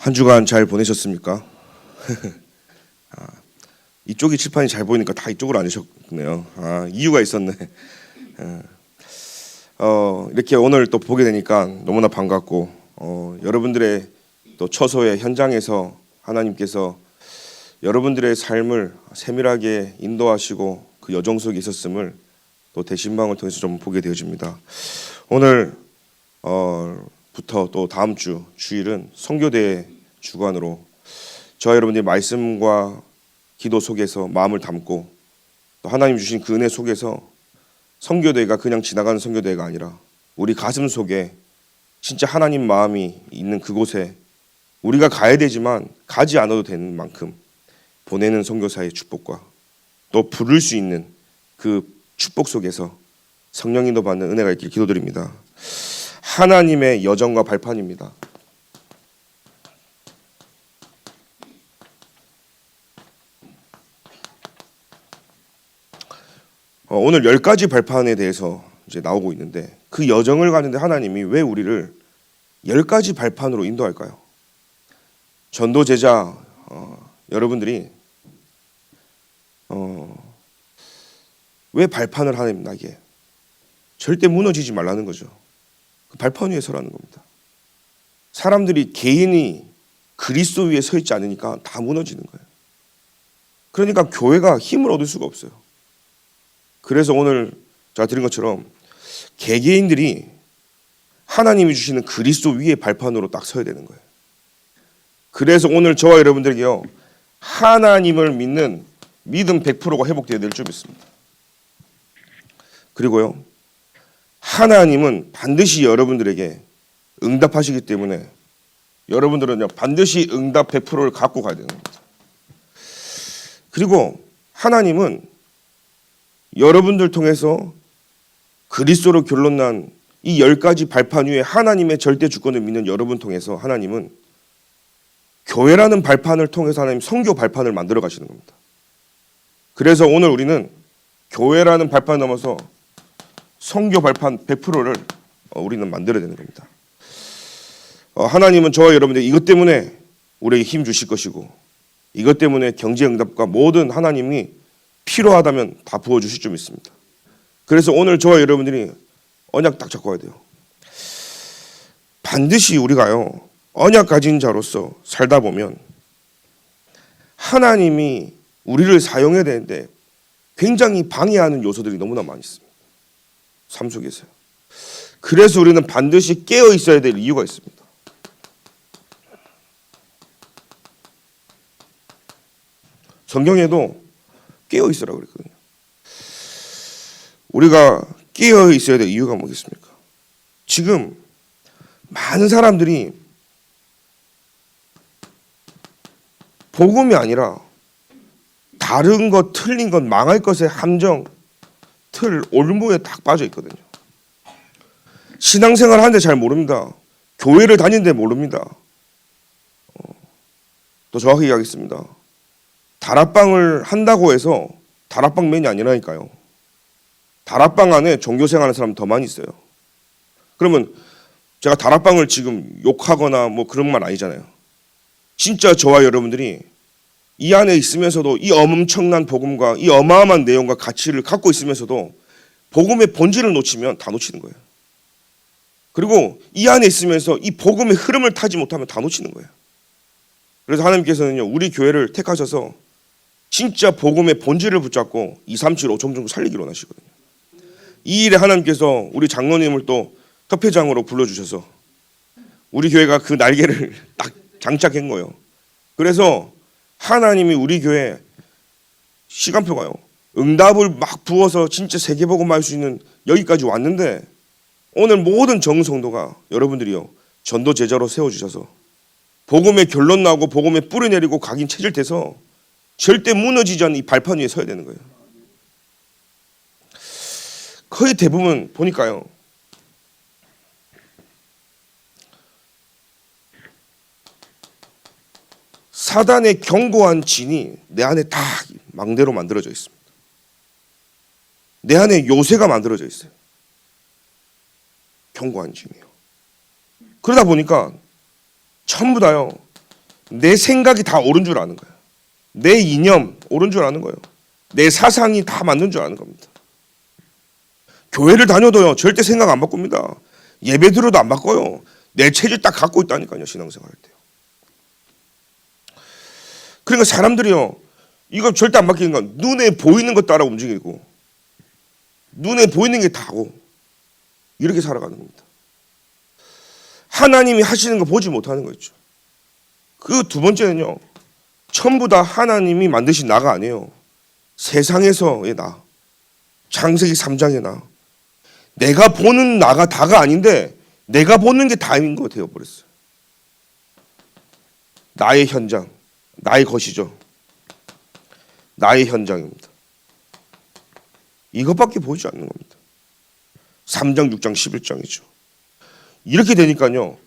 한 주간 잘 보내셨습니까? 이쪽이 칠판이 잘 보이니까 다 이쪽으로 앉으셨네요. 이유가 있었네. 이렇게 오늘 또 보게 되니까 너무나 반갑고, 여러분들의 또 처소의 현장에서 하나님께서 여러분들의 삶을 세밀하게 인도하시고 그 여정 속에 있었음을 또 대신방을 통해서 좀 보게 되어집니다. 오늘 부터 또 다음 주 주일은 선교대 주관으로 저와 여러분들이 말씀과 기도 속에서 마음을 담고 또 하나님 주신 그 은혜 속에서 선교대가 그냥 지나가는 선교대가 아니라 우리 가슴 속에 진짜 하나님 마음이 있는 그곳에 우리가 가야 되지만 가지 않아도 되는 만큼 보내는 선교사의 축복과 또 부를 수 있는 그 축복 속에서 성령인도 받는 은혜가 있길 기도드립니다. 하나님의 여정과 발판입니다. 오늘 10가지 발판에 대해서 이제 나오고 있는데 그 여정을 가는데 하나님이 왜 우리를 10가지 발판으로 인도할까요? 전도 제자 여러분들이 왜 발판을 하나님 나게 절대 무너지지 말라는 거죠. 그 발판 위에 서라는 겁니다. 사람들이 개인이 그리스도 위에 서 있지 않으니까 다 무너지는 거예요. 그러니까 교회가 힘을 얻을 수가 없어요. 그래서 오늘 제가 드린 것처럼 개개인들이 하나님이 주시는 그리스도 위에 발판으로 딱 서야 되는 거예요. 그래서 오늘 저와 여러분들에게요, 하나님을 믿는 믿음 100%가 회복되어야 될 줄 믿습니다. 그리고요, 하나님은 반드시 여러분들에게 응답하시기 때문에 여러분들은요, 반드시 응답 100%를 갖고 가야 되는 겁니다. 그리고 하나님은 여러분들 통해서 그리스도로 결론난 이 10가지 발판 위에 하나님의 절대 주권을 믿는 여러분 통해서 하나님은 교회라는 발판을 통해서 하나님 선교 발판을 만들어 가시는 겁니다. 그래서 오늘 우리는 교회라는 발판 넘어서 선교 발판 100%를 우리는 만들어야 되는 겁니다. 하나님은 저와 여러분들 이것 때문에 우리에게 힘 주실 것이고 이것 때문에 경제 응답과 모든 하나님이 필요하다면 다 부어주실 줄 믿습니다. 그래서 오늘 저와 여러분들이 언약 딱 잡고 가야 돼요. 반드시 우리가요, 언약 가진 자로서 살다 보면 하나님이 우리를 사용해야 되는데 굉장히 방해하는 요소들이 너무나 많이 있습니다. 삶 속에서요. 그래서 우리는 반드시 깨어 있어야 될 이유가 있습니다. 성경에도 깨어 있으라고 그랬거든요. 우리가 깨어 있어야 될 이유가 뭐겠습니까? 지금 많은 사람들이 복음이 아니라 다른 것, 틀린 것, 망할 것의 함정, 틀, 올무에 딱 빠져 있거든요. 신앙생활 하는데 잘 모릅니다. 교회를 다니는데 모릅니다. 더 정확히 얘기하겠습니다. 다락방을 한다고 해서 다락방맨이 아니라니까요. 다락방 안에 종교생활하는 사람 더 많이 있어요. 그러면 제가 다락방을 지금 욕하거나 뭐 그런 말 아니잖아요. 진짜 저와 여러분들이 이 안에 있으면서도 이 엄청난 복음과 이 어마어마한 내용과 가치를 갖고 있으면서도 복음의 본질을 놓치면 다 놓치는 거예요. 그리고 이 안에 있으면서 이 복음의 흐름을 타지 못하면 다 놓치는 거예요. 그래서 하나님께서는요, 우리 교회를 택하셔서 진짜 복음의 본질을 붙잡고 2, 3, 7, 5종 정도 살리기를 원하시거든요. 이 일에 하나님께서 우리 장로님을 또 협회장으로 불러주셔서 우리 교회가 그 날개를 딱 장착한 거예요. 그래서 하나님이 우리 교회 시간표가요, 응답을 막 부어서 진짜 세계복음 할 수 있는 여기까지 왔는데 오늘 모든 정성도가 여러분들이요, 전도 제자로 세워주셔서 복음의 결론 나고 복음의 뿌리 내리고 각인 체질돼서 절대 무너지지 않는 이 발판 위에 서야 되는 거예요. 거의 대부분 보니까요, 사단의 견고한 진이 내 안에 다 망대로 만들어져 있습니다. 내 안에 요새가 만들어져 있어요. 견고한 진이요. 그러다 보니까 전부 다요, 내 생각이 다 옳은 줄 아는 거예요. 내 이념 옳은 줄 아는 거예요. 내 사상이 다 맞는 줄 아는 겁니다. 교회를 다녀도요 절대 생각 안 바꿉니다. 예배 들어도 안 바꿔요. 내 체질 딱 갖고 있다니까요. 신앙생활 할 때요. 그러니까 사람들이요 이거 절대 안 바뀌는 건 눈에 보이는 것 따라 움직이고 눈에 보이는 게 다고 이렇게 살아가는 겁니다. 하나님이 하시는 거 보지 못하는 거 있죠. 그 두 번째는요. 전부 다 하나님이 만드신 나가 아니에요. 세상에서의 나. 창세기 3장의 나. 내가 보는 나가 다가 아닌데 내가 보는 게 다인 거 되어버렸어요. 나의 현장. 나의 것이죠. 나의 현장입니다. 이것밖에 보이지 않는 겁니다. 3장, 6장, 11장이죠. 이렇게 되니까요.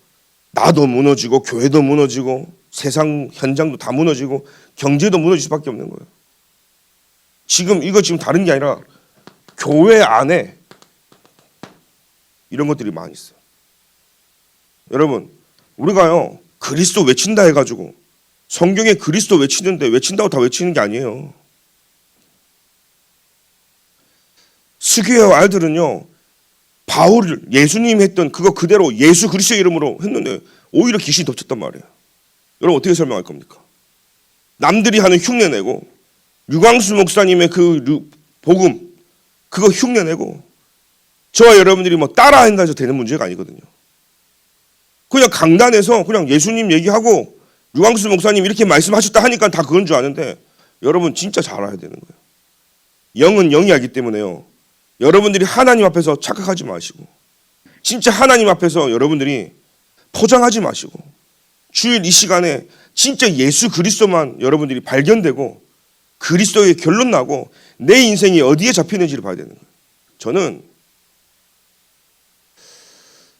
나도 무너지고 교회도 무너지고 세상 현장도 다 무너지고 경제도 무너질 수밖에 없는 거예요. 이거 지금 다른 게 아니라 교회 안에 이런 것들이 많이 있어요. 여러분 우리가요 그리스도 외친다 해가지고 성경에 그리스도 외치는데 외친다고 다 외치는 게 아니에요. 스교의 아이들은요 바울 예수님이 했던 그거 그대로 예수 그리스도의 이름으로 했는데 오히려 귀신이 덮쳤단 말이에요. 여러분 어떻게 설명할 겁니까? 남들이 하는 흉내내고 유광수 목사님의 그 복음 그거 흉내내고 저와 여러분들이 뭐 따라한다 해서 되는 문제가 아니거든요. 그냥 강단에서 그냥 예수님 얘기하고 유광수 목사님 이렇게 말씀하셨다 하니까 다 그건 줄 아는데 여러분 진짜 잘 알아야 되는 거예요. 영은 영이 알기 때문에요. 여러분들이 하나님 앞에서 착각하지 마시고 진짜 하나님 앞에서 여러분들이 포장하지 마시고 주일 이 시간에 진짜 예수 그리스도만 여러분들이 발견되고 그리스도의 결론 나고 내 인생이 어디에 잡히는지를 봐야 되는 거예요. 저는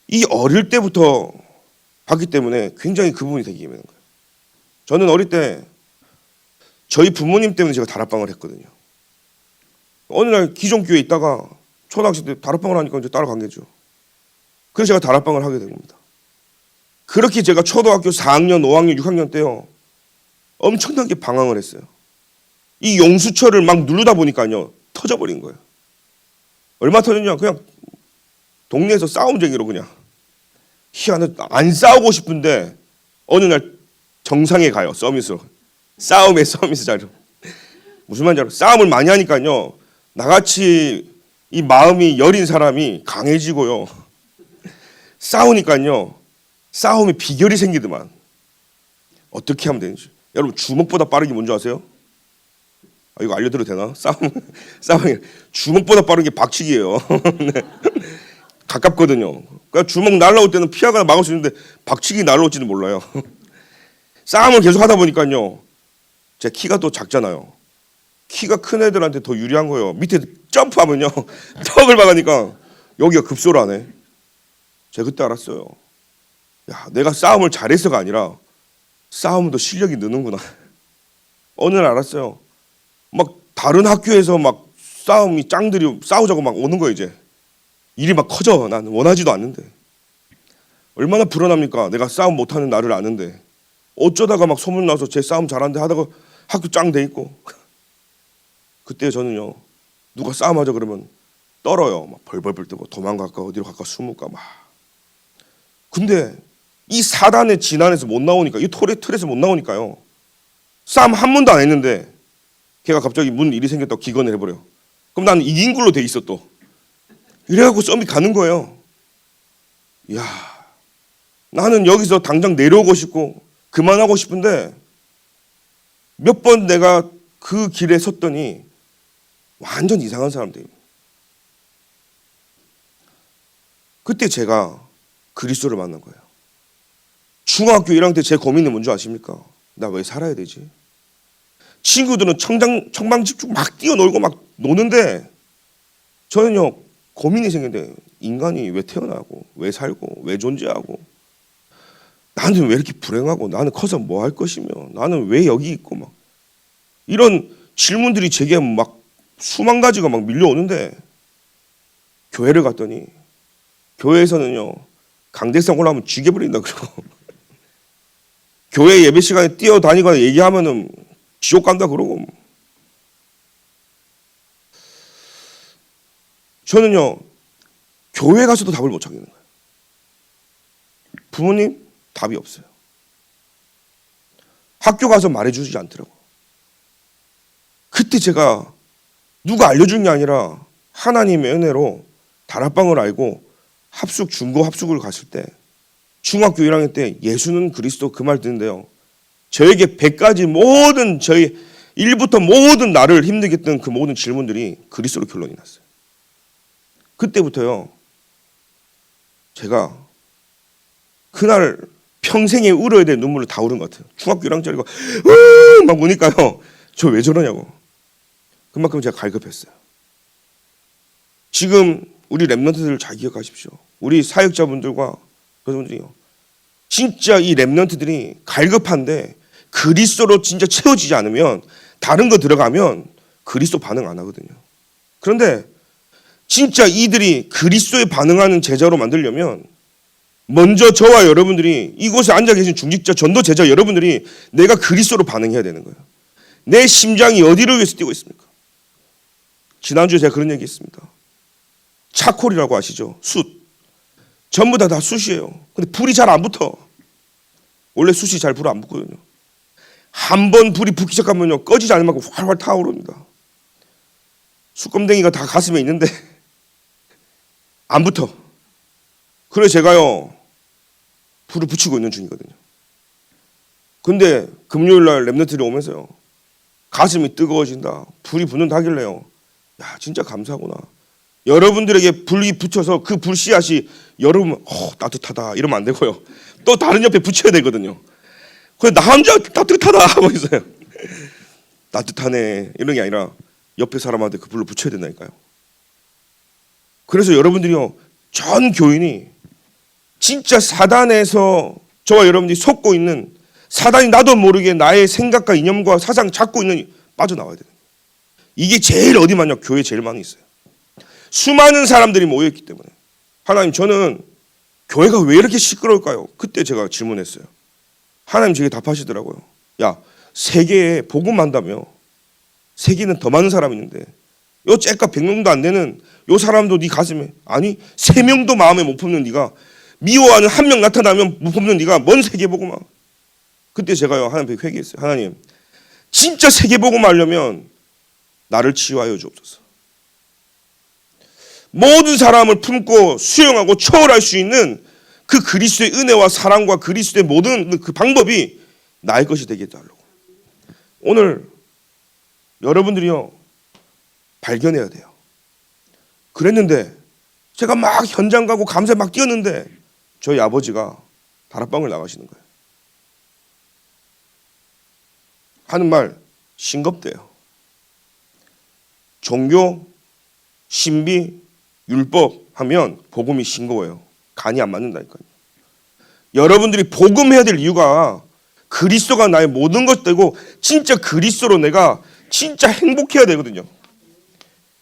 이 어릴 때부터 봤기 때문에 굉장히 그 부분이 되게 예민한 거예요. 저는 어릴 때 저희 부모님 때문에 제가 다락방을 했거든요. 어느 날 기존교회에 있다가 초등학생 때 다락방을 하니까 이제 따라간 게죠. 그래서 제가 다락방을 하게 된 겁니다. 그렇게 제가 초등학교 4학년, 5학년, 6학년 때요. 엄청나게 방황을 했어요. 이 용수철을 막 누르다 보니까요. 터져버린 거예요. 얼마 터졌냐? 그냥 동네에서 싸움쟁이로 그냥. 희한해. 안 싸우고 싶은데 어느 날 정상에 가요. 서밋으로. 싸움의 서밋 자리로. 무슨 말인지 알아요? 싸움을 많이 하니까요. 나같이 이 마음이 여린 사람이 강해지고요. 싸우니까요. 싸움에 비결이 생기더만. 어떻게 하면 되는지. 여러분 주먹보다 빠르게 뭔지 아세요? 이거 알려드려도 되나? 싸움이 주먹보다 빠른 게 박치기예요. 네. 가깝거든요. 그러니까 주먹 날라올 때는 피하거나 막을 수 있는데 박치기 날라올지는 몰라요. 싸움을 계속 하다 보니까요. 제 키가 또 작잖아요. 키가 큰 애들한테 더 유리한 거예요. 밑에 점프하면요. 턱을 박으니까 여기가 급소를 하네. 제가 그때 알았어요. 야, 내가 싸움을 잘해서가 아니라 싸움도 실력이 느는구나. 어느 날 알았어요. 막 다른 학교에서 막 싸움이 짱들이 싸우자고 막 오는 거예요 이제. 일이 막 커져. 난 원하지도 않는데. 얼마나 불안합니까? 내가 싸움 못하는 나를 아는데. 어쩌다가 막 소문 나서 제 싸움 잘하는데 하다가 학교 짱 돼 있고. 그때 저는요. 누가 싸움하자 그러면 떨어요. 막 벌벌벌 뜨고 도망갈까 어디로 갈까 숨을까 막. 근데 이 사단의 진안에서 못 나오니까 이 틀에서 못 나오니까요. 싸움 한 번도 안 했는데 걔가 갑자기 문 일이 생겼다고 기권을 해버려요. 그럼 나는 이긴 걸로 돼 있어 또. 이래갖고 썸이 가는 거예요. 이야, 나는 여기서 당장 내려오고 싶고 그만하고 싶은데 몇 번 내가 그 길에 섰더니 완전 이상한 사람들이에요. 그때 제가 그리스도를 만난 거예요. 중학교 1학년 때 제 고민은 뭔지 아십니까? 나 왜 살아야 되지? 친구들은 청방집중 막 뛰어놀고 막 노는데 저는요 고민이 생겼는데 인간이 왜 태어나고 왜 살고 왜 존재하고 나는 왜 이렇게 불행하고 나는 커서 뭐 할 것이며 나는 왜 여기 있고 막 이런 질문들이 제게 막 수만 가지가 막 밀려오는데 교회를 갔더니 교회에서는요 강대상 올라오면 죽여버린다 그러고 교회 예배 시간에 뛰어다니거나 얘기하면은 지옥 간다 그러고. 저는요, 교회 가서도 답을 못 찾겠는 거예요. 부모님 답이 없어요. 학교 가서 말해주지 않더라고요. 그때 제가 누가 알려준 게 아니라 하나님의 은혜로 다락방을 알고 중고 합숙을 갔을 때 중학교 1학년 때 예수는 그리스도 그 말 듣는데요. 저에게 100가지 모든 저희 일부터 모든 나를 힘들게 했던 그 모든 질문들이 그리스도로 결론이 났어요. 그때부터요. 제가 그날 평생에 울어야 될 눈물을 다 울은 것 같아요. 중학교 1학년짜리가 막 우니까요. 저 왜 저러냐고. 그만큼 제가 갈급했어요. 지금 우리 랩런트들 잘 기억하십시오. 우리 사역자분들과 그분들이요. 진짜 이 랩런트들이 갈급한데 그리스도로 진짜 채워지지 않으면 다른 거 들어가면 그리스도 반응 안 하거든요. 그런데 진짜 이들이 그리스도에 반응하는 제자로 만들려면 먼저 저와 여러분들이 이곳에 앉아 계신 중직자 전도 제자 여러분들이 내가 그리스도로 반응해야 되는 거예요. 내 심장이 어디를 위해서 뛰고 있습니까? 지난주에 제가 그런 얘기 했습니다. 차콜이라고 아시죠? 숯. 전부 다 숯이에요. 근데 불이 잘 안 붙어. 원래 숯이 잘 불 안 붙거든요. 한 번 불이 붙기 시작하면요. 꺼지지 않을 만큼 활활 타오릅니다. 숯검댕이가 다 가슴에 있는데 안 붙어. 그래서 제가요. 불을 붙이고 있는 중이거든요. 근데 금요일 날 랩런트들이 오면서요. 가슴이 뜨거워진다. 불이 붙는다 하길래요. 야, 진짜 감사하구나. 여러분들에게 불이 붙여서 그 불 씨앗이 여러분 따뜻하다 이러면 안 되고요. 또 다른 옆에 붙여야 되거든요. 그래서 나 혼자 따뜻하다 하고 있어요. 따뜻하네 이런 게 아니라 옆에 사람한테 그 불을 붙여야 된다니까요. 그래서 여러분들이요. 전 교인이 진짜 사단에서 저와 여러분들이 속고 있는 사단이 나도 모르게 나의 생각과 이념과 사상 잡고 있는 빠져나와야 돼요. 이게 제일 어디 많냐? 교회에 제일 많이 있어요. 수많은 사람들이 모여있기 때문에. 하나님 저는 교회가 왜 이렇게 시끄러울까요? 그때 제가 질문했어요. 하나님 제게 답하시더라고요. 야, 세계에 복음한다며 세계는 더 많은 사람이 있는데 요 째까 100명도 안 되는 요 사람도 네 가슴에 아니 3명도 마음에 못 품는 네가 미워하는 1명 나타나면 못 품는 네가 뭔 세계 복음아. 그때 제가요 하나님께 회개했어요. 하나님 진짜 세계 복음 하려면 나를 치유하여 주옵소서. 모든 사람을 품고 수용하고 초월할 수 있는 그 그리스도의 은혜와 사랑과 그리스도의 모든 그 방법이 나의 것이 되게 해달라고. 오늘 여러분들이요 발견해야 돼요. 그랬는데 제가 막 현장 가고 감사에 막 뛰었는데 저희 아버지가 다락방을 나가시는 거예요. 하는 말 싱겁대요. 종교, 신비, 율법 하면 복음이 싱거워요. 간이 안 맞는다니까요. 여러분들이 복음해야 될 이유가 그리스도가 나의 모든 것 되고 진짜 그리스도로 내가 진짜 행복해야 되거든요.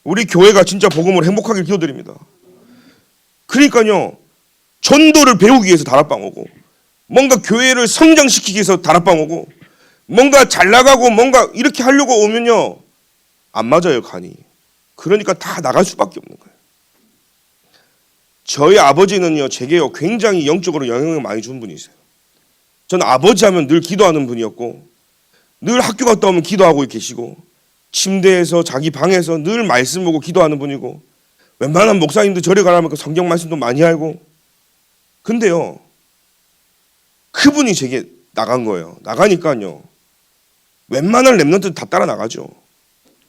우리 교회가 진짜 복음으로 행복하길 기도드립니다. 그러니까요. 전도를 배우기 위해서 다락방 오고 뭔가 교회를 성장시키기 위해서 다락방 오고 뭔가 잘 나가고 뭔가 이렇게 하려고 오면요. 안 맞아요 간이. 그러니까 다 나갈 수밖에 없는 거예요. 저희 아버지는요. 제게요. 굉장히 영적으로 영향을 많이 준 분이세요. 저는 아버지 하면 늘 기도하는 분이었고 늘 학교 갔다 오면 기도하고 계시고 침대에서 자기 방에서 늘 말씀 보고 기도하는 분이고 웬만한 목사님도 저리 가라면 성경 말씀도 많이 알고 근데요. 그분이 제게 나간 거예요. 나가니까요. 웬만한 랩런트들 다 따라 나가죠.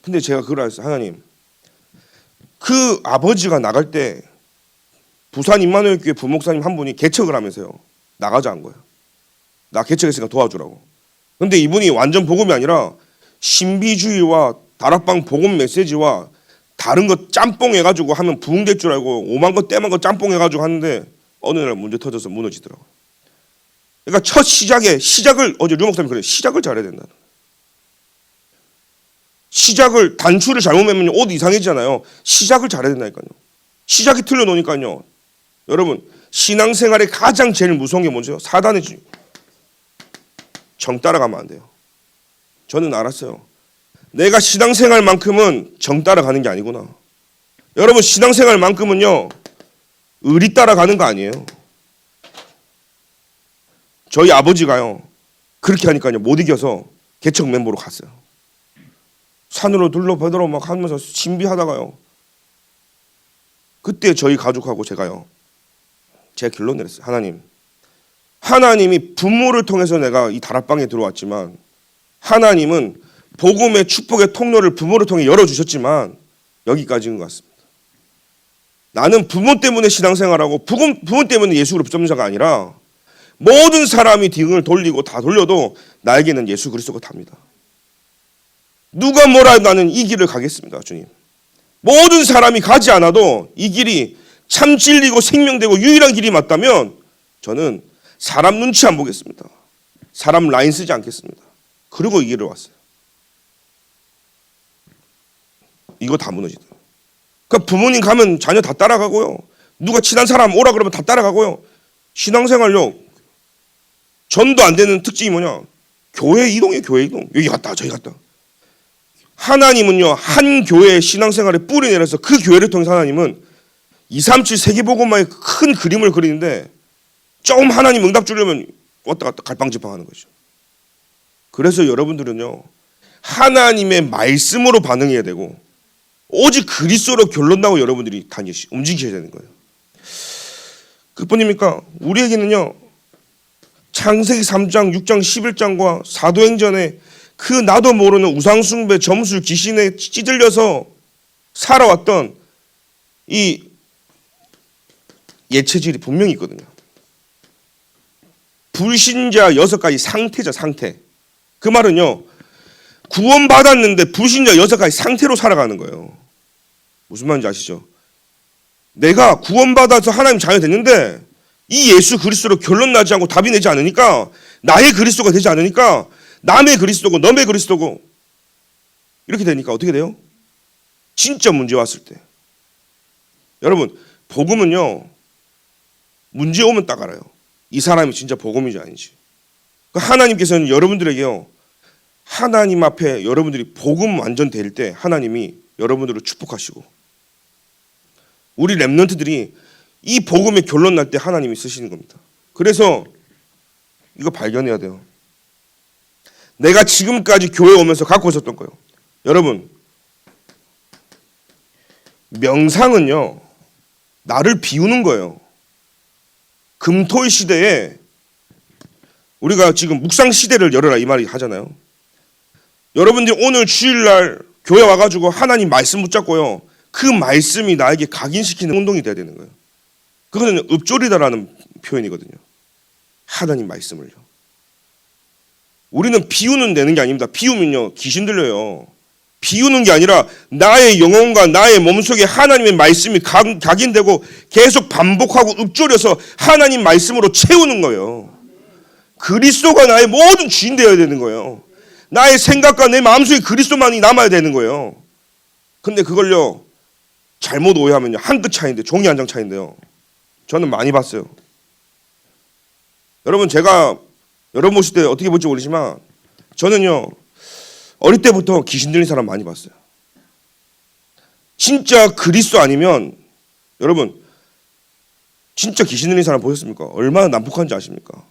근데 제가 그걸 알았어요. 하나님 그 아버지가 나갈 때 부산 임마누엘교회 부목사님 한 분이 개척을 하면서요. 나가자 한 거예요. 나 개척했으니까 도와주라고. 근데 이분이 완전 복음이 아니라 신비주의와 다락방 복음 메시지와 다른 거 짬뽕 해가지고 하면 부흥될 줄 알고 오만 거 떼만 거 짬뽕 해가지고 하는데 어느 날 문제 터져서 무너지더라고요. 그러니까 첫 시작을 어제 류 목사님 그래요. 시작을 잘해야 된다. 시작을 단추를 잘못 매면 옷 이상해지잖아요. 시작을 잘해야 된다니까요. 시작이 틀려 놓으니까요. 여러분 신앙생활에 가장 제일 무서운 게 뭐죠? 사단의 정 따라가면 안 돼요. 저는 알았어요. 내가 신앙생활만큼은 정 따라가는 게 아니구나. 여러분, 신앙생활만큼은요, 의리 따라가는 거 아니에요. 저희 아버지가요, 그렇게 하니까요, 못 이겨서 개척 멤버로 갔어요. 산으로 둘러보더러 막 하면서 신비하다가요, 그때 저희 가족하고 제가요, 제 결론 내렸어요. 하나님이 부모를 통해서 내가 이 다락방에 들어왔지만, 하나님은 복음의 축복의 통로를 부모를 통해 열어주셨지만 여기까지인 것 같습니다. 나는 부모 때문에 신앙생활하고 부모 때문에 예수 그리스도 붙잡는 자가 아니라 모든 사람이 등을 돌리고 다 돌려도 나에게는 예수 그리스도가 답니다. 누가 뭐라 해도 나는 이 길을 가겠습니다. 주님. 모든 사람이 가지 않아도 이 길이 참 진리고 생명되고 유일한 길이 맞다면 저는 사람 눈치 안 보겠습니다. 사람 라인 쓰지 않겠습니다. 그리고 이 길을 왔어요. 이거 다 무너지다. 그러니까 부모님 가면 자녀 다 따라가고요. 누가 친한 사람 오라 그러면 다 따라가고요. 신앙생활요, 전도 안 되는 특징이 뭐냐? 교회 이동이에요. 교회 이동. 여기 갔다 저기 갔다. 하나님은요, 한 교회의 신앙생활에 뿌리 내려서 그 교회를 통해서 하나님은 237 세계복음화의 큰 그림을 그리는데 조금 하나님 응답 주려면 왔다 갔다 갈팡질팡하는 거죠. 그래서 여러분들은요, 하나님의 말씀으로 반응해야 되고 오직 그리스도로 결론 나고 여러분들이 움직이셔야 되는 거예요. 그뿐입니까? 우리에게는요, 창세기 3장, 6장, 11장과 사도행전에 그 나도 모르는 우상숭배, 점술, 귀신에 찌들려서 살아왔던 이 예체질이 분명히 있거든요. 불신자 6가지 상태죠, 상태. 그 말은요, 구원받았는데 불신자 6가지 상태로 살아가는 거예요. 무슨 말인지 아시죠? 내가 구원받아서 하나님 자녀 됐는데 이 예수 그리스도로 결론 나지 않고 답이 내지 않으니까, 나의 그리스도가 되지 않으니까 남의 그리스도고 너의 그리스도고 이렇게 되니까 어떻게 돼요? 진짜 문제 왔을 때, 여러분, 복음은요, 문제 오면 딱 알아요. 이 사람이 진짜 복음인지 아닌지. 하나님께서는 여러분들에게요, 하나님 앞에 여러분들이 복음 완전 될 때 하나님이 여러분들을 축복하시고, 우리 렘넌트들이 이 복음의 결론 날 때 하나님이 쓰시는 겁니다. 그래서 이거 발견해야 돼요. 내가 지금까지 교회 오면서 갖고 있었던 거예요. 여러분, 명상은요, 나를 비우는 거예요. 금토일 시대에 우리가 지금 묵상 시대를 열어라 이 말이 하잖아요. 여러분들이 오늘 주일날 교회 와가지고 하나님 말씀 붙잡고요, 그 말씀이 나에게 각인시키는 운동이 돼야 되는 거예요. 그거는 읍조리다라는 표현이거든요. 하나님 말씀을요. 우리는 비우는 되는 게 아닙니다. 비우면요, 귀신 들려요. 비우는 게 아니라 나의 영혼과 나의 몸속에 하나님의 말씀이 각인되고 계속 반복하고 읊조려서 하나님 말씀으로 채우는 거예요. 그리스도가 나의 모든 주인 되어야 되는 거예요. 나의 생각과 내 마음속에 그리스도만이 남아야 되는 거예요. 근데 그걸요, 잘못 오해하면요, 한 끗 차이인데, 종이 한 장 차이인데요, 저는 많이 봤어요. 여러분, 제가 여러분 보실 때 어떻게 볼지 모르지만 저는요, 어릴 때부터 귀신 들린 사람 많이 봤어요. 진짜 그리스도 아니면, 여러분, 진짜 귀신 들린 사람 보셨습니까? 얼마나 난폭한지 아십니까?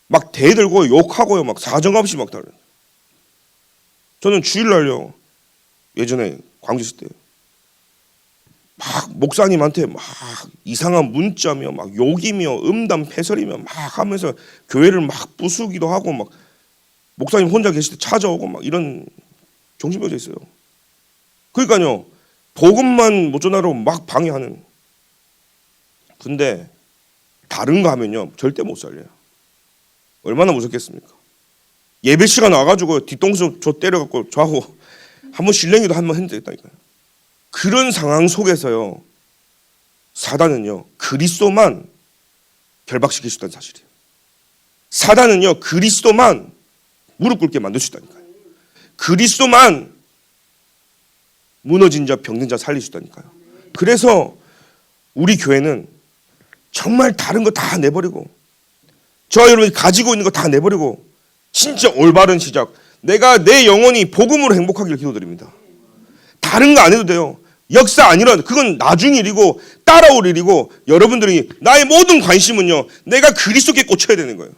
막 대들고 욕하고요, 막 사정 없이 막 다른. 저는 주일날요, 예전에 광주 있을 때 막 목사님한테 막 이상한 문자며 막 욕이며 음담 패설이며 막 하면서 교회를 막 부수기도 하고, 막 목사님 혼자 계실 때 찾아오고 막 이런 정신병자 있어요. 그러니까요, 복음만 못 전하러 막 방해하는. 근데 다른 거 하면요, 절대 못 살려요. 얼마나 무섭겠습니까? 예배 시간 와가지고 뒤통수 저 때려갖고 저하고 한번 실랭이도 한번 했다니까요. 그런 상황 속에서요, 사단은요, 그리스도만 결박시킬 수 있다는 사실이에요. 사단은요, 그리스도만 무릎 꿇게 만들 수 있다니까요. 그리스도만 무너진 자, 병든 자 살릴 수 있다니까요. 그래서 우리 교회는 정말 다른 거 다 내버리고, 저 여러분이 가지고 있는 거 다 내버리고 진짜 올바른 시작. 내가 내 영혼이 복음으로 행복하기를 기도드립니다. 다른 거 안 해도 돼요. 역사 아니라 그건 나중 일이고 따라올 일이고 여러분들이 나의 모든 관심은요. 내가 그리스도께 꽂혀야 되는 거예요.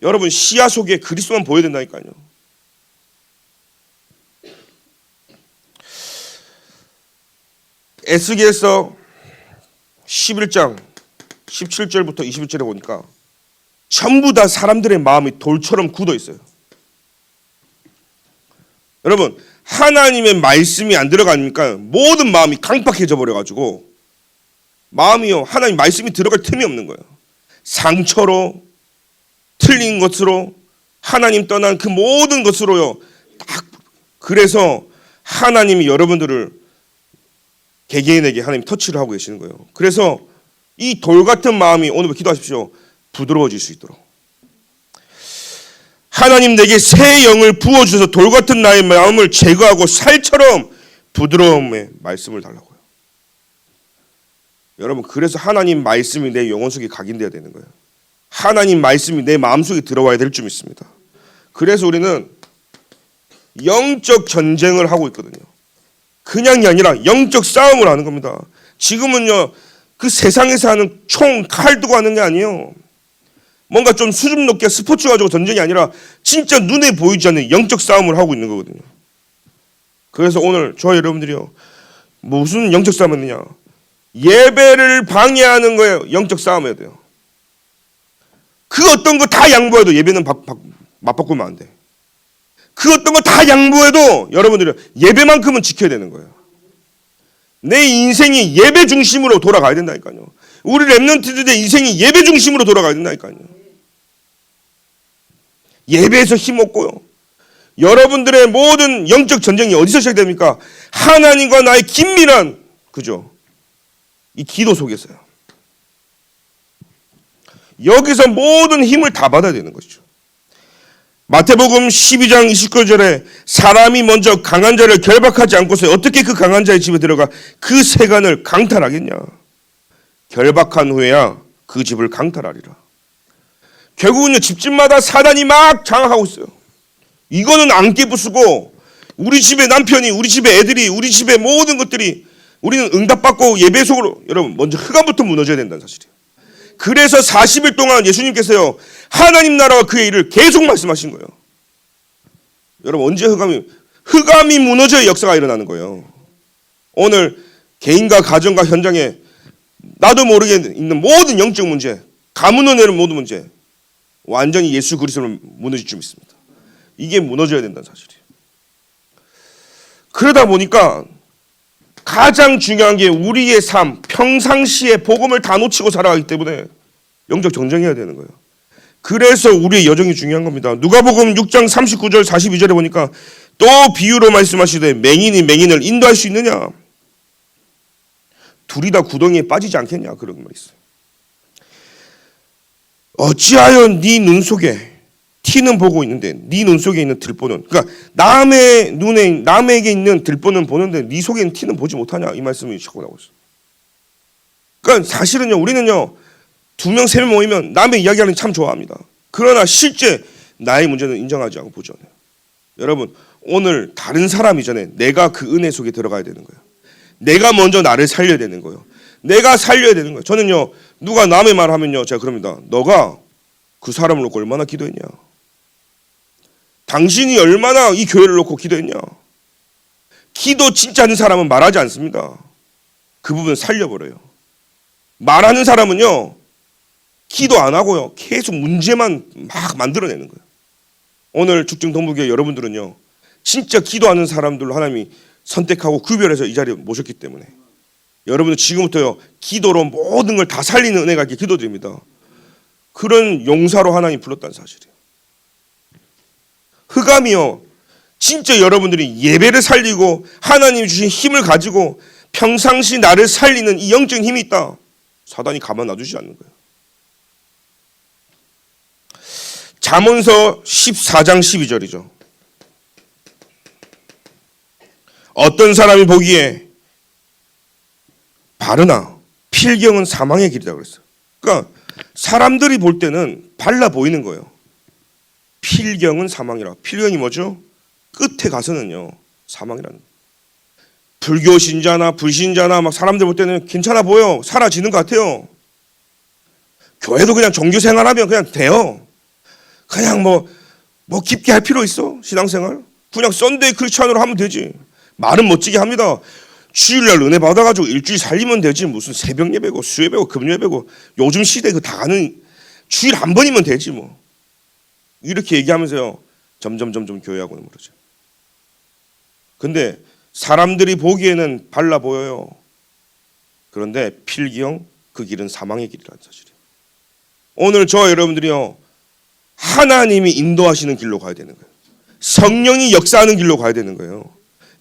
여러분 시야 속에 그리스도만 보여야 된다니까요. 에스겔서 11장 17절부터 21절에 보니까 전부 다 사람들의 마음이 돌처럼 굳어 있어요. 여러분 하나님의 말씀이 안 들어가니까 모든 마음이 강팍해져 버려가지고 마음이요 하나님 말씀이 들어갈 틈이 없는 거예요. 상처로 틀린 것으로 하나님 떠난 그 모든 것으로요. 딱 그래서 하나님이 여러분들을 개개인에게 하나님 터치를 하고 계시는 거예요. 그래서 이 돌 같은 마음이 오늘 기도하십시오. 부드러워질 수 있도록. 하나님 내게 새 영을 부어주셔서 돌 같은 나의 마음을 제거하고 살처럼 부드러움의 말씀을 달라고요. 여러분 그래서 하나님 말씀이 내 영혼 속에 각인되어야 되는 거예요. 하나님 말씀이 내 마음속에 들어와야 될 줄 믿습니다. 그래서 우리는 영적 전쟁을 하고 있거든요. 그냥이 아니라 영적 싸움을 하는 겁니다. 지금은요 그 세상에서 하는 총, 칼 두고 하는 게 아니에요. 뭔가 좀 수준 높게 스포츠 가지고 전쟁이 아니라 진짜 눈에 보이지 않는 영적 싸움을 하고 있는 거거든요. 그래서 오늘 저와 여러분들이요 무슨 영적 싸움을 했느냐, 예배를 방해하는 거예요. 영적 싸움해야 돼요. 그 어떤 거 다 양보해도 예배는 맞바꾸면 안 돼. 그 어떤 거 다 양보해도 여러분들이 예배만큼은 지켜야 되는 거예요. 내 인생이 예배 중심으로 돌아가야 된다니까요. 우리 랩런트들의 인생이 예배 중심으로 돌아가야 된다니까요. 예배에서 힘 얻고요. 여러분들의 모든 영적 전쟁이 어디서 시작됩니까? 하나님과 나의 긴밀한 그죠? 이 기도 속에서요. 여기서 모든 힘을 다 받아야 되는 것이죠. 마태복음 12장 29절에 사람이 먼저 강한 자를 결박하지 않고서 어떻게 그 강한 자의 집에 들어가 그 세간을 강탈하겠냐. 결박한 후에야 그 집을 강탈하리라. 결국은요 집집마다 사단이 막 장악하고 있어요. 이거는 안 깨부수고 우리 집의 남편이, 우리 집의 애들이, 우리 집의 모든 것들이 우리는 응답받고 예배 속으로 여러분 먼저 흑암부터 무너져야 된다는 사실이에요. 그래서 40일 동안 예수님께서요 하나님 나라와 그의 일을 계속 말씀하신 거예요. 여러분 언제 흑암이 무너져야 역사가 일어나는 거예요. 오늘 개인과 가정과 현장에 나도 모르게 있는 모든 영적 문제, 가문원의 모든 문제 완전히 예수 그리스도로 무너질 줄 믿습니다. 이게 무너져야 된다는 사실이에요. 그러다 보니까 가장 중요한 게 우리의 삶, 평상시에 복음을 다 놓치고 살아가기 때문에 영적 전쟁해야 되는 거예요. 그래서 우리의 여정이 중요한 겁니다. 누가복음 6장 39절 42절에 보니까 또 비유로 말씀하시되 맹인이 맹인을 인도할 수 있느냐? 둘이 다 구덩이에 빠지지 않겠냐? 그런 말이 있어요. 어찌하여 네 눈 속에 티는 보고 있는데 네 눈 속에 있는 들보는, 그러니까 남의 눈에 남에게 있는 들보는 보는데 네 속에 있는 티는 보지 못하냐, 이 말씀이 자꾸 나오고 있어요. 그러니까 사실은요 우리는요 2명 3명 모이면 남의 이야기하는 참 좋아합니다. 그러나 실제 나의 문제는 인정하지 않고 보죠. 여러분 오늘 다른 사람이 전에 내가 그 은혜 속에 들어가야 되는 거예요. 내가 먼저 나를 살려야 되는 거예요. 내가 살려야 되는 거예요. 저는요 누가 남의 말 하면요 제가 그럽니다. 너가 그 사람을 놓고 얼마나 기도했냐? 당신이 얼마나 이 교회를 놓고 기도했냐? 기도 진짜 하는 사람은 말하지 않습니다. 그 부분 살려버려요. 말하는 사람은요 기도 안 하고요 계속 문제만 막 만들어내는 거예요. 오늘 죽증 동부교회 여러분들은요 진짜 기도하는 사람들로 하나님이 선택하고 구별해서 이 자리에 모셨기 때문에 여러분은 지금부터요 기도로 모든 걸 다 살리는 은혜가 있게 기도드립니다. 그런 용사로 하나님 불렀다는 사실이에요. 흑암이요 진짜 여러분들이 예배를 살리고 하나님이 주신 힘을 가지고 평상시 나를 살리는 이 영적인 힘이 있다. 사단이 가만 놔두지 않는 거예요. 잠언서 14장 12절이죠. 어떤 사람이 보기에 바르나 필경은 사망의 길이다 그랬어요. 그러니까 사람들이 볼 때는 발라 보이는 거예요. 필경은 사망이라. 필경이 뭐죠? 끝에 가서는요 사망이라는 거예요. 불교 신자나 불신자나 막 사람들 볼 때는 괜찮아 보여, 사라지는 것 같아요. 교회도 그냥 종교 생활하면 그냥 돼요. 그냥 뭐 깊게 할 필요 있어? 신앙생활? 그냥 썬데이 크리스찬으로 하면 되지. 말은 멋지게 합니다. 주일날 은혜 받아가지고 일주일 살리면 되지. 무슨 새벽 예배고 수예배고 금요예배고 요즘 시대 그 다 가는 주일 한 번이면 되지 뭐. 이렇게 얘기하면서요 점점 교회하고는 멀어져요. 근데 사람들이 보기에는 발라 보여요. 그런데 필경 그 길은 사망의 길이라는 사실이에요. 오늘 저와 여러분들이요 하나님이 인도하시는 길로 가야 되는 거예요. 성령이 역사하는 길로 가야 되는 거예요.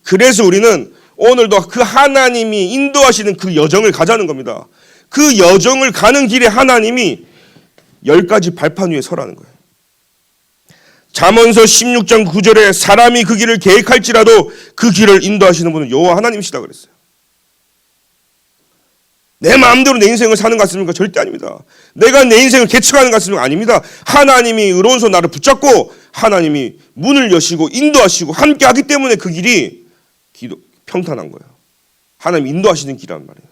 그래서 우리는 오늘도 그 하나님이 인도하시는 그 여정을 가자는 겁니다. 그 여정을 가는 길에 하나님이 10가지 발판 위에 서라는 거예요. 잠언서 16장 9절에 사람이 그 길을 계획할지라도 그 길을 인도하시는 분은 여호와 하나님이시다 그랬어요. 내 마음대로 내 인생을 사는 것 같습니까? 절대 아닙니다. 내가 내 인생을 개척하는 것 같습니까? 아닙니다. 하나님이 의로운 손 나를 붙잡고 하나님이 문을 여시고 인도하시고 함께 하기 때문에 그 길이 평탄한 거예요. 하나님 인도하시는 길이란 말이에요.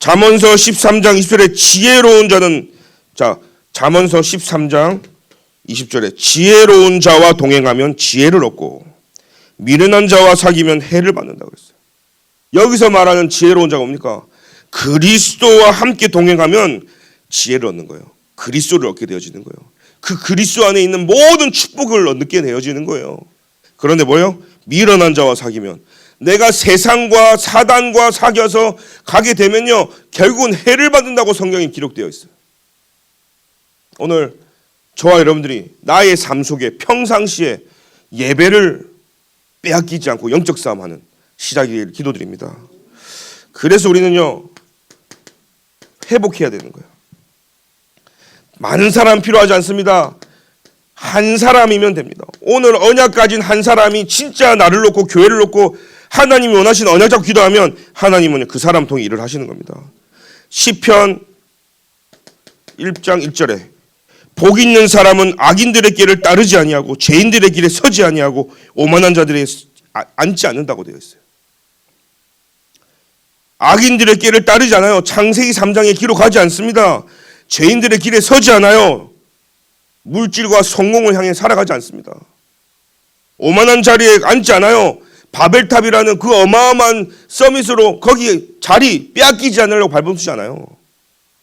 잠언서 13장 20절에 지혜로운 자는 잠언서 13장 20절에 지혜로운 자와 동행하면 지혜를 얻고 미련한 자와 사귀면 해를 받는다고 그랬어요. 여기서 말하는 지혜로운 자가 뭡니까? 그리스도와 함께 동행하면 지혜를 얻는 거예요. 그리스도를 얻게 되어지는 거예요. 그 그리스도 안에 있는 모든 축복을 얻게 되어지는 거예요. 그런데 뭐예요? 미련한 자와 사귀면 내가 세상과 사단과 사귀어서 가게 되면요 결국은 해를 받는다고 성경에 기록되어 있어요. 오늘 저와 여러분들이 나의 삶 속에 평상시에 예배를 빼앗기지 않고 영적 싸움하는 시작이 기도드립니다. 그래서 우리는요 회복해야 되는 거예요. 많은 사람 필요하지 않습니다. 한 사람이면 됩니다. 오늘 언약 가진 한 사람이 진짜 나를 놓고 교회를 놓고 하나님이 원하시는 언약 잡고 기도하면 하나님은 그 사람 통해 일을 하시는 겁니다. 시편 1장 1절에 복 있는 사람은 악인들의 길을 따르지 아니하고 죄인들의 길에 서지 아니하고 오만한 자들에 앉지 않는다고 되어 있어요. 악인들의 길을 따르지 않아요. 창세기 3장에 기록하지 않습니다. 죄인들의 길에 서지 않아요. 물질과 성공을 향해 살아가지 않습니다. 오만한 자리에 앉지 않아요. 바벨탑이라는 그 어마어마한 서밋으로 거기 자리 빼앗기지 않으려고 발버둥치지 않아요.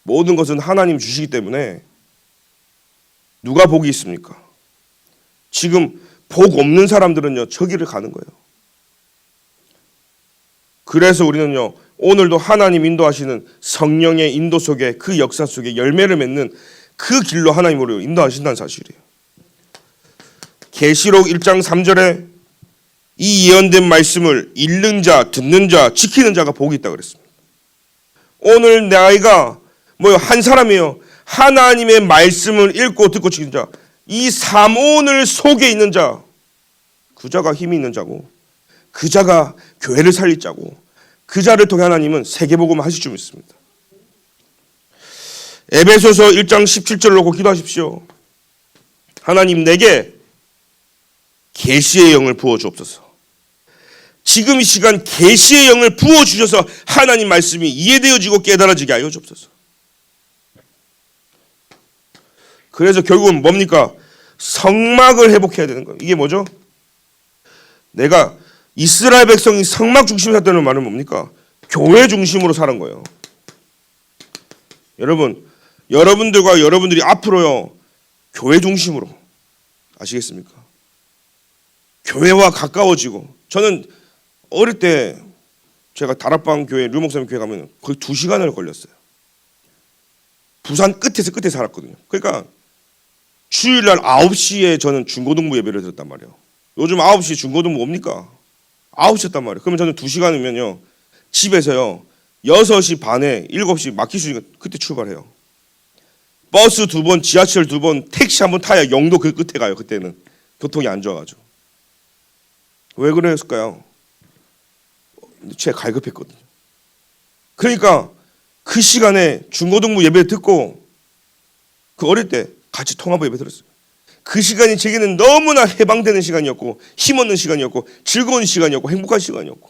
모든 것은 하나님 주시기 때문에 누가 복이 있습니까? 지금 복 없는 사람들은요 저 길을 가는 거예요. 그래서 우리는요 오늘도 하나님 인도하시는 성령의 인도 속에 그 역사 속에 열매를 맺는 그 길로 하나님으로 인도하신다는 사실이에요. 계시록 1장 3절에 이 예언된 말씀을 읽는 자, 듣는 자, 지키는 자가 복이 있다고 그랬습니다. 오늘 내 아이가 한 사람이에요. 하나님의 말씀을 읽고 듣고 지키는 자, 이 삼오늘 속에 있는 자, 그 자가 힘이 있는 자고 그 자가 교회를 살릴 자고 그 자를 통해 하나님은 세계복음을 하실 줄 믿습니다. 에베소서 1장 17절을 놓고 기도하십시오. 하나님 내게 계시의 영을 부어 주옵소서. 지금 이 시간 계시의 영을 부어 주셔서 하나님 말씀이 이해되어지고 깨달아지게 하여 주옵소서. 그래서 결국은 뭡니까? 성막을 회복해야 되는 거예요. 이게 뭐죠? 내가 이스라엘 백성이 성막 중심으로 살았다는 말은 뭡니까? 교회 중심으로 사는 거예요. 여러분들과 여러분들이 앞으로요 교회 중심으로 아시겠습니까? 교회와 가까워지고 저는 어릴 때 제가 다락방 교회 류 목사님 교회 가면 거의 2시간을 걸렸어요. 부산 끝에서 끝에 살았거든요. 그러니까 주일날 9시에 저는 중고등부 예배를 드렸단 말이에요. 요즘 9시 중고등부 뭡니까? 9시였단 말이에요. 그러면 저는 2시간이면요 집에서요 6시 반에 7시 막힐 수 있으니까 그때 출발해요. 버스 2번, 지하철 2번, 택시 1번 타야 영도 그 끝에 가요. 그때는 교통이 안 좋아가지고. 왜 그랬을까요? 제가 갈급했거든요. 그러니까 그 시간에 중고등부 예배를 듣고 그 어릴 때 같이 통합을 예배드렸어요. 그 시간이 제게는 너무나 해방되는 시간이었고 힘없는 시간이었고 즐거운 시간이었고 행복한 시간이었고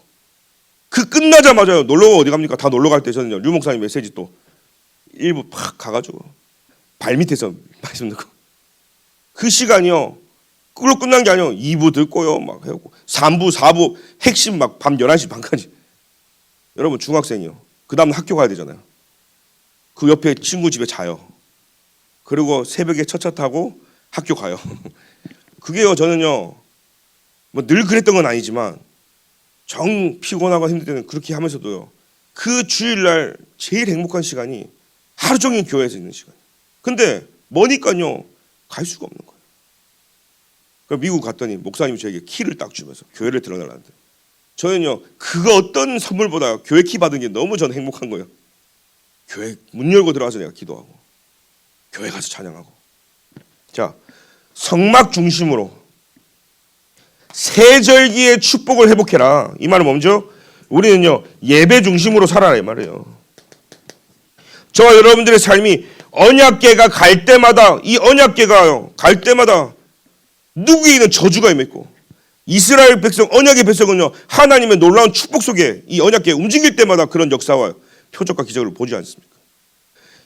그 끝나자마자요. 놀러 어디 갑니까? 다 놀러 갈 때 저는요. 류 목사님 메시지 또 일부 팍 가가지고 발밑에서 말씀 듣고 그 시간이요. 그걸로 끝난 게 아니에요. 2부 듣고요. 막 해고 3부, 4부 핵심 막 밤 11시 반까지. 여러분 중학생이요. 그 다음 학교 가야 되잖아요. 그 옆에 친구 집에 자요. 그리고 새벽에 첫차 타고 학교 가요. 그게요. 저는요. 뭐 늘 그랬던 건 아니지만 정 피곤하고 힘들 때는 그렇게 하면서도요. 그 주일날 제일 행복한 시간이 하루 종일 교회에서 있는 시간. 근데 머니까요. 갈 수가 없는 거예요. 그럼 미국 갔더니 목사님이 저에게 키를 딱 주면서 교회를 들어달라는데 저는요. 그거 어떤 선물보다 교회 키 받은 게 너무 저는 행복한 거예요. 교회 문 열고 들어가서 내가 기도하고 교회 가서 찬양하고 자 성막 중심으로 세절기의 축복을 회복해라. 이 말은 뭐죠? 우리는요 예배 중심으로 살아라 이 말이에요. 저와 여러분들의 삶이 언약궤가 갈 때마다 이 언약궤가요 갈 때마다 누구에게는 저주가 임했고 이스라엘 백성 언약의 백성은요 하나님의 놀라운 축복 속에 이 언약궤 움직일 때마다 그런 역사와 표적과 기적을 보지 않습니까?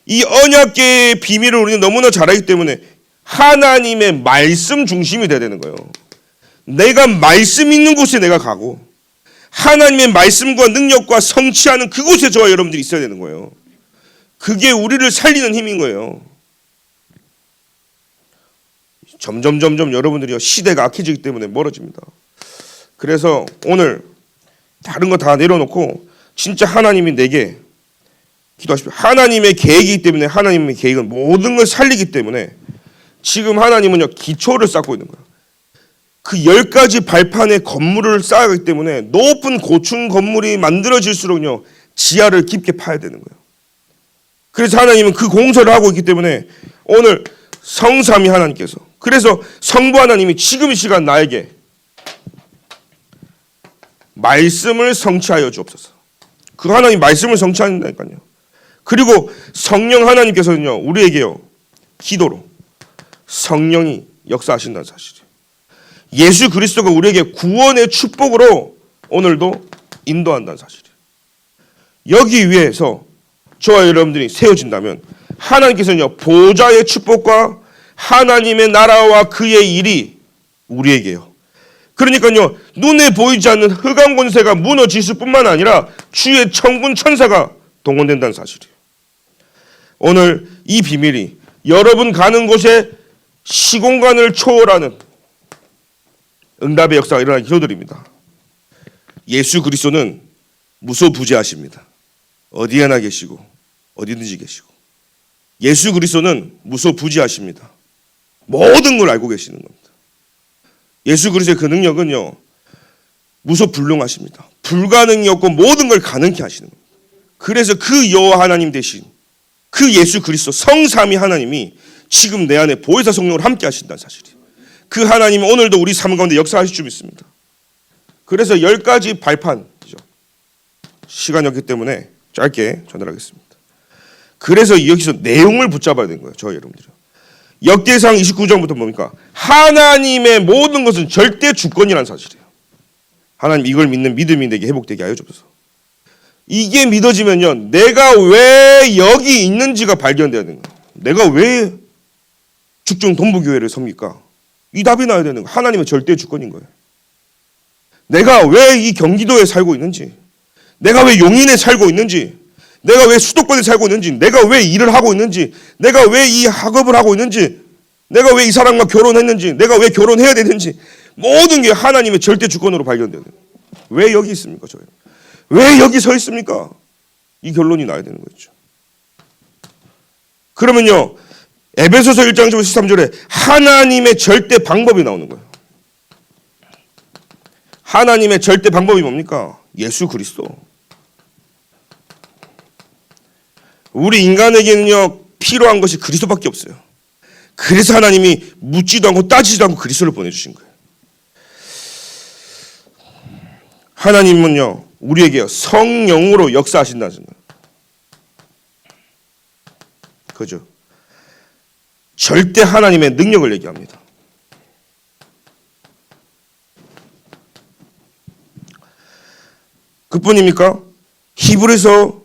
이 언약궤의 비밀을 우리는 너무나 잘 알기 때문에 하나님의 말씀 중심이 돼야 되는 거예요. 내가 말씀 있는 곳에 내가 가고 하나님의 말씀과 능력과 성취하는 그곳에 저와 여러분들이 있어야 되는 거예요. 그게 우리를 살리는 힘인 거예요. 점점 여러분들이 시대가 악해지기 때문에 멀어집니다. 그래서 오늘 다른 거 다 내려놓고 진짜 하나님이 내게 기도하십시오. 하나님의 계획이기 때문에 하나님의 계획은 모든 걸 살리기 때문에 지금 하나님은요 기초를 쌓고 있는 거예요. 그 10가지 발판의 건물을 쌓아가기 때문에 높은 고층 건물이 만들어질수록요 지하를 깊게 파야 되는 거예요. 그래서 하나님은 그 공사를 하고 있기 때문에 오늘 성삼위 하나님께서 그래서 성부 하나님이 지금 이 시간 나에게 말씀을 성취하여 주옵소서. 그 하나님 말씀을 성취한다니까요. 그리고 성령 하나님께서는요 우리에게요 기도로 성령이 역사하신다는 사실이에요. 예수 그리스도가 우리에게 구원의 축복으로 오늘도 인도한다는 사실이에요. 여기 위해서 저와 여러분들이 세워진다면 하나님께서는요 보좌의 축복과 하나님의 나라와 그의 일이 우리에게요. 그러니까요 눈에 보이지 않는 흑암 권세가 무너질 수뿐만 아니라 주의 천군 천사가 동원된다는 사실이에요. 오늘 이 비밀이 여러분 가는 곳에 시공간을 초월하는 응답의 역사가 일어나기 기도드립니다. 예수 그리스도는 무소부재하십니다. 어디에나 계시고 어디든지 계시고 예수 그리스도는 무소부재하십니다. 모든 걸 알고 계시는 겁니다. 예수 그리스도의 그 능력은요 무소불능하십니다. 불가능이 없고 모든 걸 가능케 하시는 겁니다. 그래서 그 여호와 하나님 대신 그 예수 그리스도 성삼위 하나님이 지금 내 안에 보혜사 성령으로 함께 하신다는 사실이에요. 그 하나님은 오늘도 우리 삶 가운데 역사하실 줄 믿습니다. 그래서 10가지 발판이죠. 시간이 없기 때문에 짧게 전달하겠습니다. 그래서 여기서 내용을 붙잡아야 되는 거예요. 저 여러분들이. 역대상 29장부터 뭡니까? 하나님의 모든 것은 절대 주권이라는 사실이에요. 하나님 이걸 믿는 믿음이 내게 회복되게 하여 주옵소서. 이게 믿어지면요. 내가 왜 여기 있는지가 발견돼야 되는 거예요. 내가 왜 죽중 동부교회를 섭니까? 이 답이 나야 되는 거예요. 하나님의 절대 주권인 거예요. 내가 왜 이 경기도에 살고 있는지, 내가 왜 용인에 살고 있는지, 내가 왜 수도권에 살고 있는지, 내가 왜 일을 하고 있는지, 내가 왜 이 학업을 하고 있는지, 내가 왜 이 사람과 결혼했는지, 내가 왜 결혼해야 되는지 모든 게 하나님의 절대 주권으로 발견돼야 돼요. 왜 여기 있습니까? 저희 왜 여기 서 있습니까? 이 결론이 나야 되는 거죠. 그러면요 에베소서 1장 13절에 하나님의 절대 방법이 나오는 거예요. 하나님의 절대 방법이 뭡니까? 예수 그리스도. 우리 인간에게는요 필요한 것이 그리스도밖에 없어요. 그래서 하나님이 묻지도 않고 따지지도 않고 그리스도를 보내주신 거예요. 하나님은요 우리에게 성령으로 역사하신다는 거예요. 그죠? 절대 하나님의 능력을 얘기합니다. 그뿐입니까? 히브리서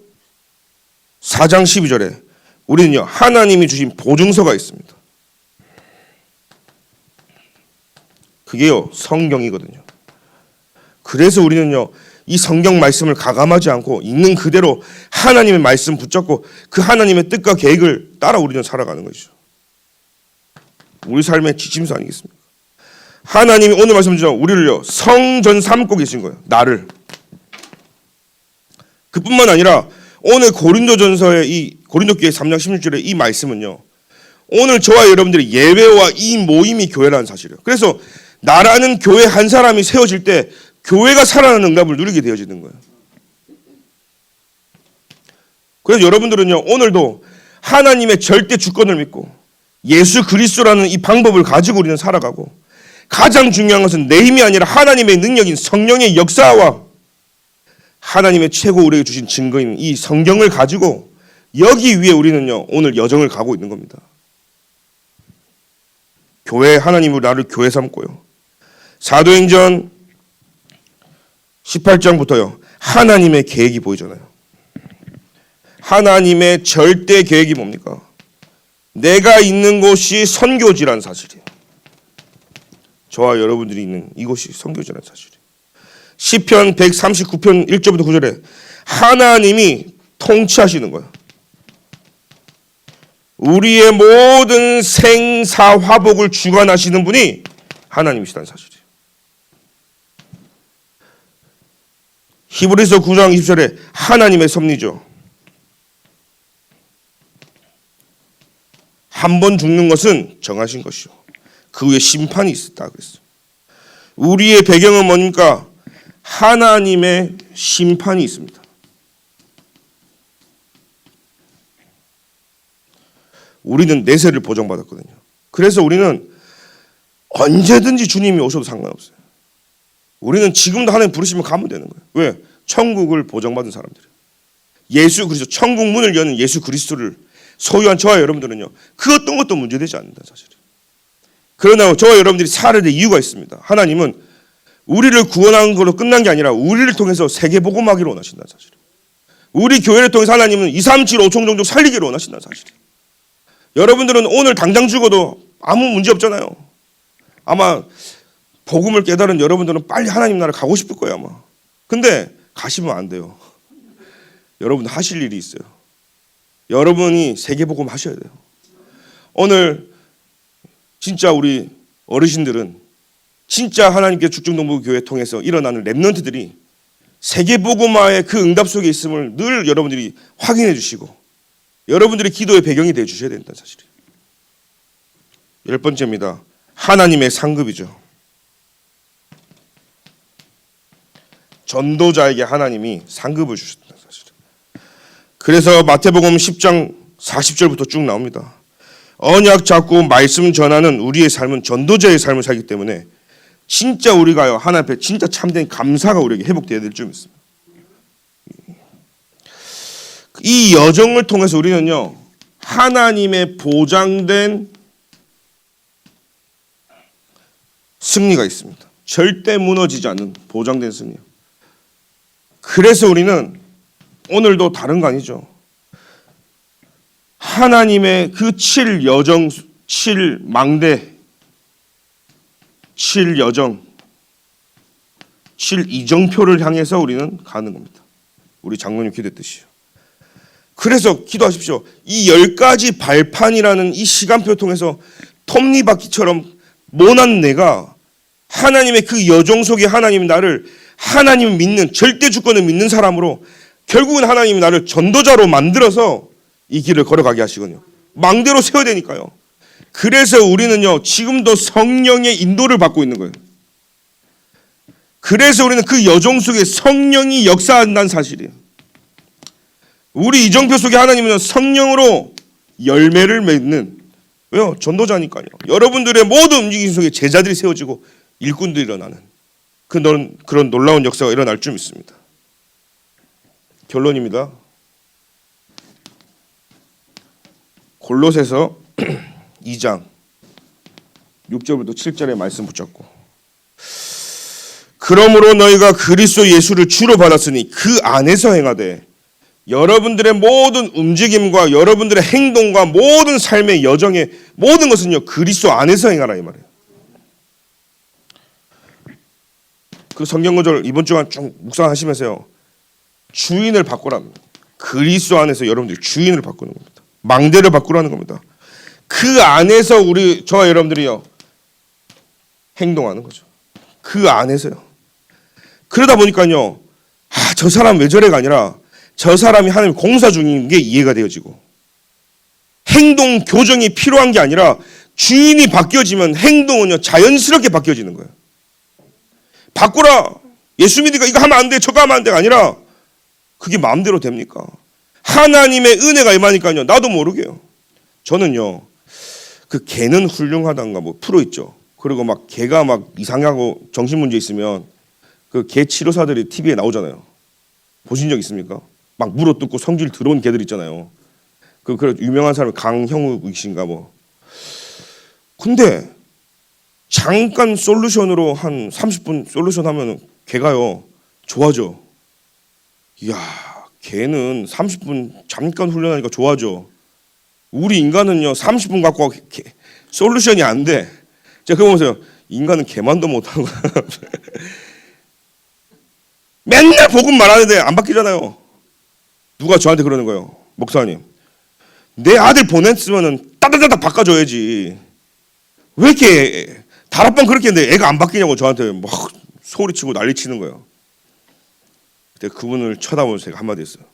4장 12절에 우리는요, 하나님이 주신 보증서가 있습니다. 그게요, 성경이거든요. 그래서 우리는요, 이 성경 말씀을 가감하지 않고 있는 그대로 하나님의 말씀 붙잡고 그 하나님의 뜻과 계획을 따라 우리는 살아가는 것이죠. 우리 삶의 지침서 아니겠습니까? 하나님이 오늘 말씀처럼 우리를요, 성전 삼고 계신 거예요. 나를. 그뿐만 아니라 오늘 고린도전서의 이 고린도교회 3장 16절의 이 말씀은요, 오늘 저와 여러분들의 예배와 이 모임이 교회라는 사실이에요. 그래서 나라는 교회 한 사람이 세워질 때 교회가 살아나는 응답을 누리게 되어지는 거예요. 그래서 여러분들은요, 오늘도 하나님의 절대 주권을 믿고 예수 그리스도라는 이 방법을 가지고 우리는 살아가고, 가장 중요한 것은 내 힘이 아니라 하나님의 능력인 성령의 역사와 하나님의 최고 우리에게 주신 증거인 이 성경을 가지고 여기 위에 우리는요, 오늘 여정을 가고 있는 겁니다. 교회, 하나님으로 나를 교회 삼고요. 사도행전 18장부터요, 하나님의 계획이 보이잖아요. 하나님의 절대 계획이 뭡니까? 내가 있는 곳이 선교지라는 사실이에요. 저와 여러분들이 있는 이곳이 선교지라는 사실이에요. 시편 139편 1절부터 9절에 하나님이 통치하시는 거예요. 우리의 모든 생사화복을 주관하시는 분이 하나님이시다는 사실이에요. 히브리서 9장 20절에 하나님의 섭리죠. 한 번 죽는 것은 정하신 것이요, 그 후에 심판이 있었다 그랬어요. 우리의 배경은 뭡니까? 하나님의 심판이 있습니다. 우리는 내세를 보장받았거든요. 그래서 우리는 언제든지 주님이 오셔도 상관없어요. 우리는 지금도 하나님 부르시면 가면 되는 거예요. 왜? 천국을 보장받은 사람들이에요. 예수 그리스도, 천국 문을 여는 예수 그리스도를 소유한 저와 여러분들은요, 그 어떤 것도 문제되지 않는다 사실이에요. 그러나 저와 여러분들이 살아야 될 이유가 있습니다. 하나님은 우리를 구원한 걸로 끝난 게 아니라 우리를 통해서 세계복음하기를 원하신다는 사실이에요. 우리 교회를 통해서 하나님은 2, 3, 7, 5천 종족 살리기를 원하신다는 사실이에요. 여러분들은 오늘 당장 죽어도 아무 문제 없잖아요. 아마 복음을 깨달은 여러분들은 빨리 하나님 나라 가고 싶을 거예요 아마. 근데 가시면 안 돼요. 여러분 하실 일이 있어요. 여러분이 세계복음 하셔야 돼요. 오늘 진짜 우리 어르신들은 진짜 하나님께 죽정동부교회 통해서 일어나는 렘넌트들이 세계복음화의 그 응답 속에 있음을 늘 여러분들이 확인해 주시고 여러분들의 기도의 배경이 되어 주셔야 된다는 사실이에요. 10번째입니다. 하나님의 상급이죠. 전도자에게 하나님이 상급을 주셨다는 사실이에요. 그래서 마태복음 10장 40절부터 쭉 나옵니다. 언약 잡고 말씀 전하는 우리의 삶은 전도자의 삶을 살기 때문에 진짜 우리가요, 하나님 앞에 진짜 참된 감사가 우리에게 회복되어야 될 줄 믿습니다. 이 여정을 통해서 우리는요, 하나님의 보장된 승리가 있습니다. 절대 무너지지 않는 보장된 승리. 그래서 우리는 오늘도 다른 거 아니죠. 하나님의 그 7여정, 7망대, 7여정, 7이정표를 향해서 우리는 가는 겁니다. 우리 장로님 기도했듯이요. 그래서 기도하십시오. 이 10가지 발판이라는 이 시간표를 통해서 톱니바퀴처럼 모난 내가 하나님의 그 여정 속에 하나님이 나를 하나님을 믿는, 절대 주권을 믿는 사람으로 결국은 하나님이 나를 전도자로 만들어서 이 길을 걸어가게 하시거든요. 망대로 세워야 되니까요. 그래서 우리는요, 지금도 성령의 인도를 받고 있는 거예요. 그래서 우리는 그 여정 속에 성령이 역사한다는 사실이에요. 우리 이정표 속에 하나님은 성령으로 열매를 맺는, 왜요? 전도자니까요. 여러분들의 모든 움직임 속에 제자들이 세워지고 일꾼들이 일어나는 그런 놀라운 역사가 일어날 줄 믿습니다. 결론입니다. 골로새서 2장 6절부터 7절의 말씀 붙잡고, 그러므로 너희가 그리스도 예수를 주로 받았으니 그 안에서 행하되 여러분들의 모든 움직임과 여러분들의 행동과 모든 삶의 여정의 모든 것은요 그리스도 안에서 행하라 이 말이에요. 그 성경 구절 이번 주간 쭉 묵상하시면서요 주인을 바꾸랍니다. 그리스도 안에서 여러분들이 주인을 바꾸는 겁니다. 망대를 바꾸라는 겁니다. 그 안에서 저와 여러분들이요 행동하는 거죠. 그 안에서요. 그러다 보니까요 저 사람 왜 저래가 아니라 저 사람이 하나님 공사 중인 게 이해가 되어지고, 행동 교정이 필요한 게 아니라 주인이 바뀌어지면 행동은요 자연스럽게 바뀌어지는 거예요. 바꾸라, 예수 믿으니까 이거 하면 안 돼 저거 하면 안 돼가 아니라 그게 마음대로 됩니까? 하나님의 은혜가 임하니까요 나도 모르게요. 저는요 그 개는 훌륭하단가 뭐 프로 있죠. 그리고 막 개가 막 이상하고 정신문제 있으면 그 개 치료사들이 TV에 나오잖아요. 보신 적 있습니까? 막 물어뜯고 성질 들어온 개들 있잖아요. 그 유명한 사람 강형욱이신가 뭐. 근데 잠깐 솔루션으로 한 30분 솔루션 하면 개가요 좋아져. 이야, 개는 30분 잠깐 훈련하니까 좋아져. 우리 인간은요 30분 갖고 솔루션이 안 돼. 제가 그거 보세요. 인간은 개만도 못하고 맨날 복음 말하는데 안 바뀌잖아요. 누가 저한테 그러는 거예요. 목사님, 내 아들 보냈으면은 따다다닥 바꿔줘야지. 왜 이렇게 다락방 그렇게 했는데 애가 안 바뀌냐고 저한테 막 소리치고 난리치는 거예요. 그때 그분을 쳐다보면서 제가 한마디 했어요.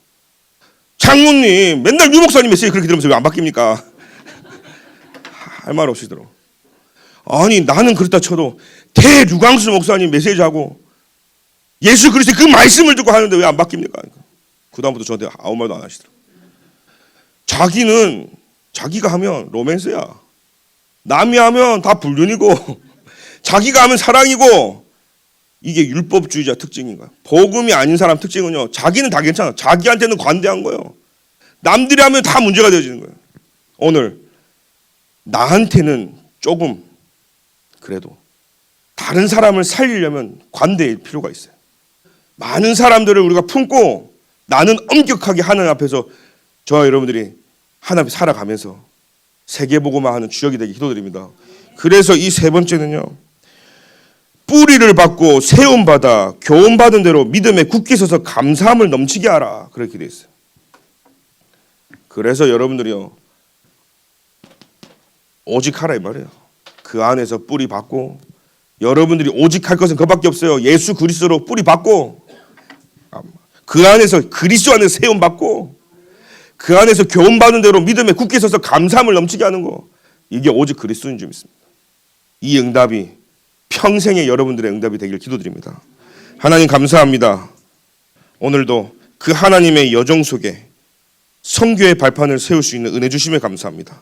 장모님, 맨날 유 목사님 메시지 그렇게 들으면서 왜 안 바뀝니까? 할 말 없이 들어. 아니 나는 그렇다 쳐도 대류광수 목사님 메시지하고 예수 그리스도의 그 말씀을 듣고 하는데 왜 안 바뀝니까? 그 다음부터 저한테 아무 말도 안 하시더라고요. 자기는 자기가 하면 로맨스야. 남이 하면 다 불륜이고 자기가 하면 사랑이고, 이게 율법주의자 특징인 거야. 복음이 아닌 사람 특징은요 자기는 다 괜찮아. 자기한테는 관대한 거예요. 남들이 하면 다 문제가 되어지는 거예요. 오늘 나한테는 조금 그래도 다른 사람을 살리려면 관대일 필요가 있어요. 많은 사람들을 우리가 품고 나는 엄격하게 하나님 앞에서 저와 여러분들이 하나님 앞에 살아가면서 세계복음화 하는 주역이 되기 기도드립니다. 그래서 이 세 번째는요, 뿌리를 받고 세움받아 교훈받은 대로 믿음에 굳게 서서 감사함을 넘치게 하라, 그렇게 되어 있어요. 그래서 여러분들이요 오직 하라 이 말이에요. 그 안에서 뿌리 받고, 여러분들이 오직 할 것은 그밖에 없어요. 예수 그리스도로 뿌리 받고, 그 안에서 그리스도 안에서 세움 받고, 그 안에서 교훈 받은 대로 믿음에 굳게 서서 감사함을 넘치게 하는 거, 이게 오직 그리스도인 줄 믿습니다. 이 응답이 평생의 여러분들의 응답이 되길 기도드립니다. 하나님 감사합니다. 오늘도 그 하나님의 여정 속에 선교의 발판을 세울 수 있는 은혜 주심에 감사합니다.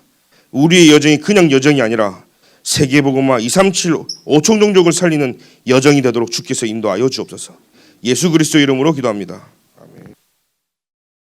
우리의 여정이 그냥 여정이 아니라 세계복음화 237 5총 종족을 살리는 여정이 되도록 주께서 인도하여 주옵소서. 예수 그리스도 이름으로 기도합니다.